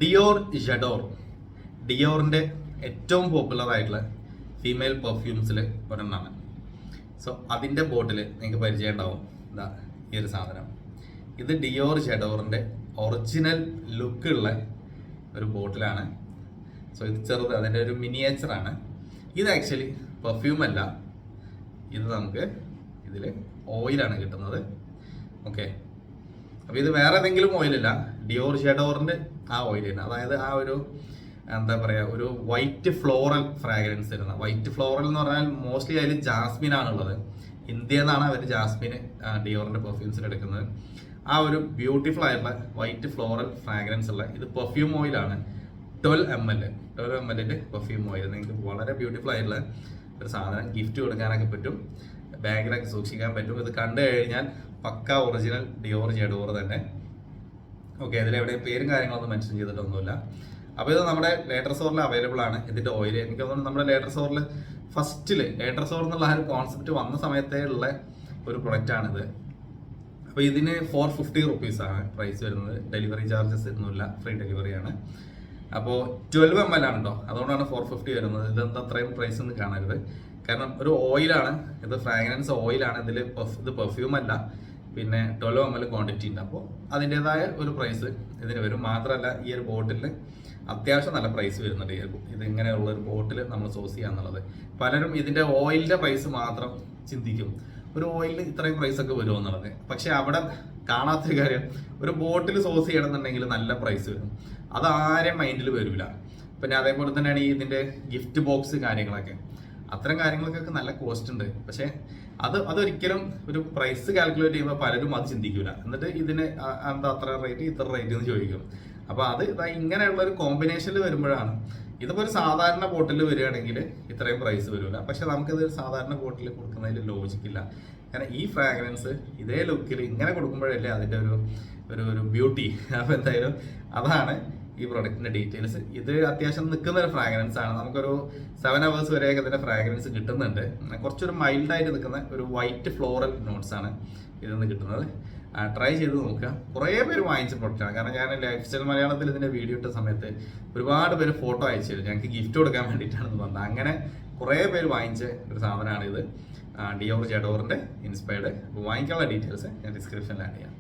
Dior ജഡോർ. ഡിയോറിൻ്റെ ഏറ്റവും popular ആയിട്ടുള്ള female പെർഫ്യൂംസിൽ ഒരെണ്ണമാണ്. So അതിൻ്റെ ബോട്ടിൽ നിങ്ങൾക്ക് പരിചയം ഉണ്ടാവും. ഇതാ ഈ ഒരു സാധനം. ഇത് ഡിയോർ ജഡോറിൻ്റെ ഒറിജിനൽ ലുക്കുള്ള ഒരു ബോട്ടിലാണ്. സോ ഇത് ചെറുത്, അതിൻ്റെ ഒരു മിനിയേച്ചറാണ്. ഇത് ആക്ച്വലി പെർഫ്യൂം അല്ല, ഇത് നമുക്ക് ഇതിൽ ഓയിലാണ് കിട്ടുന്നത്. ഓക്കെ, അപ്പോൾ ഇത് വേറെ ഏതെങ്കിലും ഓയിലല്ല, ഡിയോർ ജഡോറിൻ്റെ ആ ഓയിൽ തന്നെ. അതായത് ആ ഒരു എന്താ പറയുക, ഒരു വൈറ്റ് ഫ്ലോറൽ ഫ്രാഗ്രൻസ് വരുന്ന. വൈറ്റ് ഫ്ലോറൽ എന്ന് പറഞ്ഞാൽ മോസ്റ്റ്ലി അതിൽ ജാസ്മിൻ ആണുള്ളത്. ഇന്ത്യയിൽ നിന്നാണ് അവർ ജാസ്മിൻ ഡിയോറിൻ്റെ പെർഫ്യൂംസിൽ എടുക്കുന്നത്. ആ ഒരു ബ്യൂട്ടിഫുൾ ആയിട്ടുള്ള വൈറ്റ് ഫ്ലോറൽ ഫ്രാഗ്രൻസ് ഉള്ള ഇത് പെർഫ്യൂം ഓയിലാണ്. 12 ml പെർഫ്യൂം ഓയിൽ. നിങ്ങൾക്ക് വളരെ ബ്യൂട്ടിഫുൾ ആയിട്ടുള്ള ഒരു സാധനം ഗിഫ്റ്റ് കൊടുക്കാനൊക്കെ പറ്റും, ബാഗിലൊക്കെ സൂക്ഷിക്കാൻ പറ്റും. ഇത് കണ്ടു കഴിഞ്ഞാൽ പക്ക ഒറിജിനൽ ഡിയോർ ജഡോർ തന്നെ. ഓക്കെ, ഇതിലെവിടെയും പേരും കാര്യങ്ങളൊന്നും മെൻഷൻ ചെയ്തിട്ടൊന്നുമില്ല. അപ്പോൾ ഇത് നമ്മുടെ ലേറ്റർ സ്റ്റോറിൽ അവൈലബിൾ ആണ്. ഇതിൻ്റെ ഓയിൽ എനിക്ക് തോന്നുന്നു നമ്മുടെ ലേറ്റർ സ്റ്റോറിൽ ഫസ്റ്റിൽ ലേറ്റർ സ്റ്റോർ എന്നുള്ള ആ ഒരു കോൺസെപ്റ്റ് വന്ന സമയത്തേ ഉള്ള ഒരു പ്രൊഡക്റ്റാണിത്. അപ്പോൾ ഇതിന് 450 റുപ്പീസാണ് പ്രൈസ് വരുന്നത്. ഡെലിവറി ചാർജസ് ഒന്നുമില്ല, ഫ്രീ ഡെലിവറിയാണ്. അപ്പോൾ 12 ml ആണ് കേട്ടോ, അതുകൊണ്ടാണ് 450 വരുന്നത്. ഇതെന്താ അത്രയും പ്രൈസ് ഒന്നും കാണരുത്, കാരണം ഒരു ഓയിലാണ് ഇത്, ഫ്രാഗ്രൻസ് ഓയിലാണ്. ഇത് പെർഫ്യൂം അല്ല. പിന്നെ 12 ml ക്വാണ്ടിറ്റി ഉണ്ട്. അപ്പോൾ അതിൻ്റെതായ ഒരു പ്രൈസ് ഇതിന് വരും. മാത്രമല്ല ഈ ഒരു ബോട്ടിലിന് അത്യാവശ്യം നല്ല പ്രൈസ് വരുന്നുണ്ട്. ഇത് ഇങ്ങനെയുള്ള ഒരു ബോട്ടിൽ നമ്മൾ സോഴ്സ് ചെയ്യാന്നുള്ളത്. പലരും ഇതിൻ്റെ ഓയിലിൻ്റെ പ്രൈസ് മാത്രം ചിന്തിക്കും, ഒരു ഓയിലിന് ഇത്രയും പ്രൈസ് ഒക്കെ വരുമോ എന്നുള്ളത്. പക്ഷെ അവിടെ കാണാത്തൊരു കാര്യം, ഒരു ബോട്ടിൽ സോഴ്സ് ചെയ്യണമെന്നുണ്ടെങ്കിൽ നല്ല പ്രൈസ് വരും. അതാരും മൈൻഡിൽ വരില്ല. പിന്നെ അതേപോലെ തന്നെയാണ് ഈ ഇതിൻ്റെ ഗിഫ്റ്റ് ബോക്സ് കാര്യങ്ങളൊക്കെ. അത്തരം കാര്യങ്ങൾക്കൊക്കെ നല്ല കോസ്റ്റ് ഉണ്ട്. പക്ഷേ അതൊരിക്കലും ഒരു പ്രൈസ് കാൽക്കുലേറ്റ് ചെയ്യുമ്പോൾ പലരും അത് ചിന്തിക്കില്ല. എന്നിട്ട് ഇതിന് എന്താ അത്ര റേറ്റ് ഇത്ര റേറ്റ് എന്ന് ചോദിക്കും. അപ്പോൾ അത് ഇങ്ങനെയുള്ള ഒരു കോമ്പിനേഷനിൽ വരുമ്പോഴാണ്. ഇതിപ്പോൾ ഒരു സാധാരണ ബോട്ടിൽ വരികയാണെങ്കിൽ ഇത്രയും പ്രൈസ് വരില്ല. പക്ഷെ നമുക്കിത് സാധാരണ ബോട്ടിൽ കൊടുക്കുന്നതിൽ ലോജിക്കില്ല. കാരണം ഈ ഫ്രാഗ്രൻസ് ഇതേ ലുക്കിൽ ഇങ്ങനെ കൊടുക്കുമ്പോഴല്ലേ അതിൻ്റെ ഒരു ബ്യൂട്ടി. അപ്പോൾ എന്തായാലും അതാണ് ഈ പ്രൊഡക്റ്റിൻ്റെ ഡീറ്റെയിൽസ്. ഇത് അത്യാവശ്യം നിൽക്കുന്ന ഒരു ഫ്രാഗ്രൻസ് ആണ്. നമുക്കൊരു 7 hours വരെയൊക്കെ ഇതിൻ്റെ ഫ്രാഗ്രൻസ് കിട്ടുന്നുണ്ട്. കുറച്ചൊരു മൈൽഡായിട്ട് നിൽക്കുന്ന ഒരു വൈറ്റ് ഫ്ലോറൽ നോട്ട്സ് ആണ് ഇതിൽ നിന്ന് കിട്ടുന്നത്. ട്രൈ ചെയ്ത് നോക്കുക. കുറേ പേര് വാങ്ങിച്ച പ്രൊഡക്റ്റാണ്. കാരണം ഞാൻ ലൈഫ് സ്റ്റൈൽ മലയാളത്തിൽ ഇതിൻ്റെ വീഡിയോ ഇട്ട സമയത്ത് ഒരുപാട് പേര് ഫോട്ടോ അയച്ചു തരും, ഞങ്ങൾക്ക് ഗിഫ്റ്റ് കൊടുക്കാൻ വേണ്ടിയിട്ടാണെന്ന് പറഞ്ഞത്. അങ്ങനെ കുറേ പേര് വാങ്ങിച്ച ഒരു സാധനമാണ് ഇത്, ഡിയോർ ജഡോറിൻ്റെ ഇൻസ്പയർഡ്. അപ്പോൾ വാങ്ങിക്കാനുള്ള ഡീറ്റെയിൽസ് ഞാൻ ഡിസ്ക്രിപ്ഷനിൽ ആഡ് ചെയ്യാം.